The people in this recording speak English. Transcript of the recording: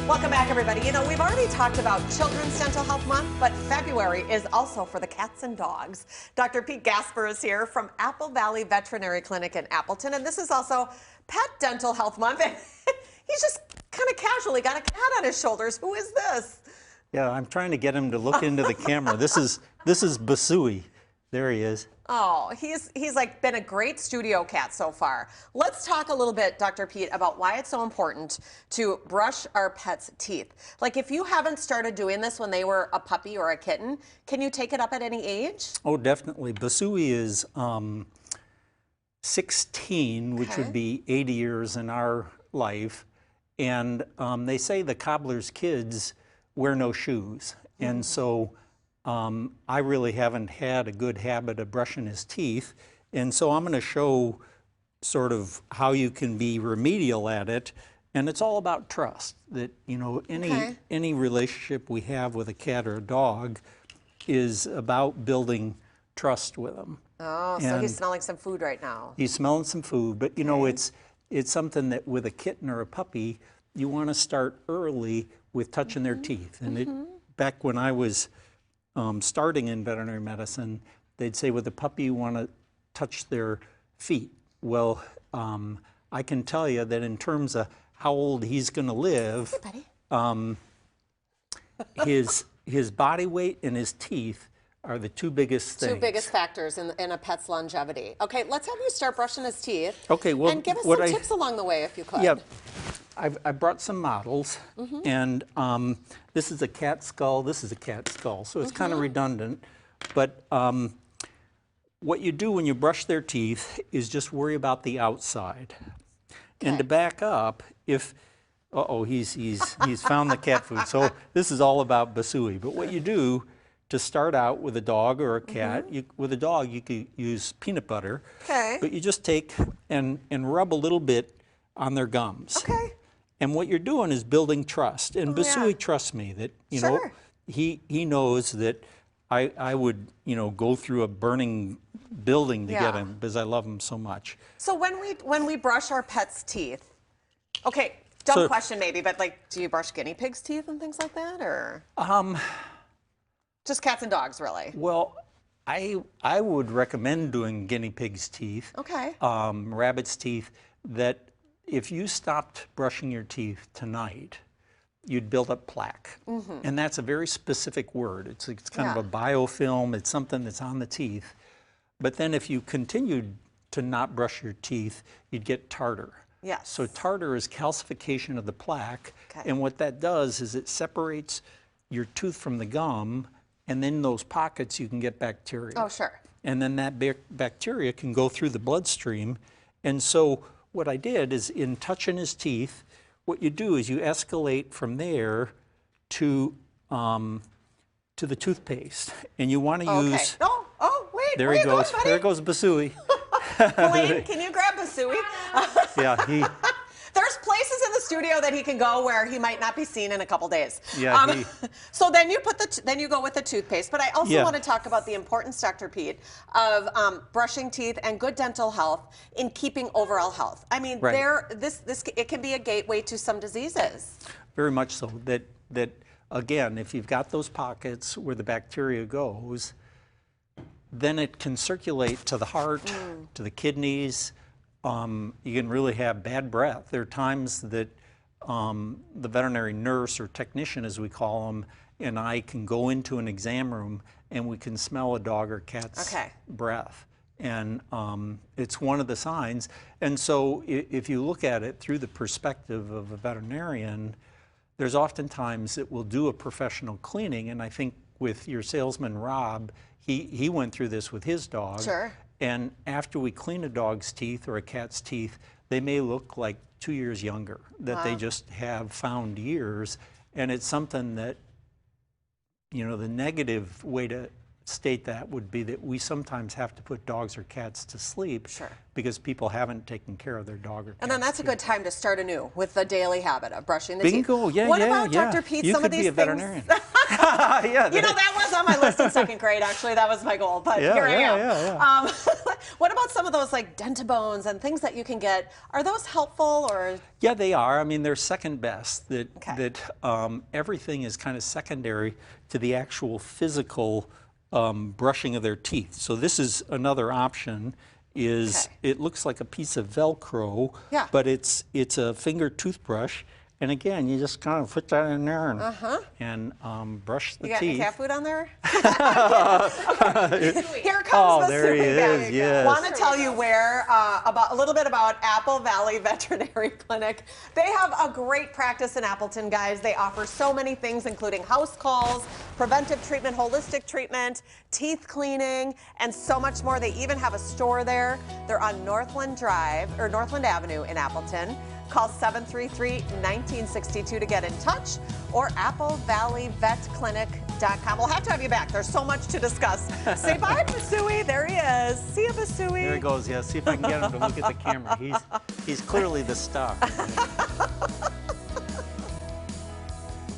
Welcome back, everybody. You know, we've already talked about Children's Dental Health Month, but February is also for the cats and dogs. Dr. Pete Gasper is here from Apple Valley Veterinary Clinic in Appleton, and this is also Pet Dental Health Month. And he's just kind of casually got a cat on his shoulders. Who is this? Yeah, I'm trying to get him to look into the camera. This is Bassui. There he is. Oh, he's like been a great studio cat so far. Let's talk a little bit, Dr. Pete, about why it's so important to brush our pets' teeth. Like, if you haven't started doing this when they were a puppy or a kitten, can you take it up at any age? Oh, definitely. Bassui is 16, which would be 80 years in our life. And they say the cobbler's kids wear no shoes. And so I really haven't had a good habit of brushing his teeth. And so I'm going to show sort of how you can be remedial at it. And it's all about trust. That, you know, any relationship we have with a cat or a dog is about building trust with them. Oh, so he's smelling some food right now. He's smelling some food, but you know, it's something that with a kitten or a puppy, you want to start early with touching their teeth. And back when I was starting in veterinary medicine, they'd say with a puppy you want to touch their feet. Well, I can tell you that in terms of how old he's going to live, his body weight and his teeth are the two biggest things. Two biggest factors in a pet's longevity. Okay, let's have you start brushing his teeth. Okay, well, and give us some tips along the way if you could. Yeah, I brought some models, and this is a cat skull, this is a cat skull, so it's kind of redundant. But what you do when you brush their teeth is just worry about the outside. And to back up, if he's found the cat food. So this is all about Bassui. But what you do to start out with a dog or a cat, with a dog you could use peanut butter. But you just take and rub a little bit on their gums. And what you're doing is building trust. And Bassui trusts me that, you know, he knows that I would, you know, go through a burning building to get him because I love him so much. So when we brush our pets' teeth, okay, dumb question maybe, but like, do you brush guinea pigs' teeth and things like that, or? Just cats and dogs, really? Well, I would recommend doing guinea pig's teeth, rabbit's teeth, that if you stopped brushing your teeth tonight, you'd build up plaque. And that's a very specific word. It's kind of a biofilm. It's something that's on the teeth. But then if you continued to not brush your teeth, you'd get tartar. So tartar is calcification of the plaque. And what that does is it separates your tooth from the gum, and then in those pockets you can get bacteria. And then that bacteria can go through the bloodstream. And so what I did is, in touching his teeth, what you do is you escalate from there to the toothpaste, and you want to use. Oh, wait. There he goes. There goes Bassui. Elaine, can you grab Bassui? There's places in the studio that he can go where he might not be seen in a couple days. So then you go with the toothpaste. But I also want to talk about the importance, Dr. Pete, of brushing teeth and good dental health in keeping overall health. I mean, it can be a gateway to some diseases. Very much so. That again, if you've got those pockets where the bacteria goes, then it can circulate to the heart, to the kidneys. You can really have bad breath. There are times that the veterinary nurse or technician, as we call them, and I can go into an exam room and we can smell a dog or cat's breath. And it's one of the signs. And so if you look at it through the perspective of a veterinarian, there's oftentimes that we'll do a professional cleaning. And I think with your salesman, Rob, he went through this with his dog. And after we clean a dog's teeth or a cat's teeth, they may look like 2 years younger, that they just have found years. And it's something that, you know, the negative way to state that would be that we sometimes have to put dogs or cats to sleep because people haven't taken care of their dog or cat. And then that's a good time to start anew with the daily habit of brushing the Bingo. teeth. Yeah, what about, Dr. Pete, you some of these things? You could be a veterinarian. You know, that was on my list in second grade, actually. That was my goal, but here I am. What about some of those like dentabones and things that you can get? Are those helpful or? Yeah, they are. I mean, they're second best. That everything is kind of secondary to the actual physical brushing of their teeth. So this is another option. It looks like a piece of Velcro, but it's a finger toothbrush. And again, you just kind of put that in there and brush the teeth. You got any cat food on there? Here comes there he is. Yes. Want to tell you a little bit about Apple Valley Veterinary Clinic. They have a great practice in Appleton, guys. They offer so many things, including house calls, preventive treatment, holistic treatment, teeth cleaning, and so much more. They even have a store there. They're on Northland Avenue in Appleton. Call 733-1962 to get in touch, or applevalleyvetclinic.com. We'll have to have you back. There's so much to discuss. Say bye, Bassui. There he is. See you, Bassui. There he goes. Yeah, see if I can get him to look at the camera. He's clearly the star.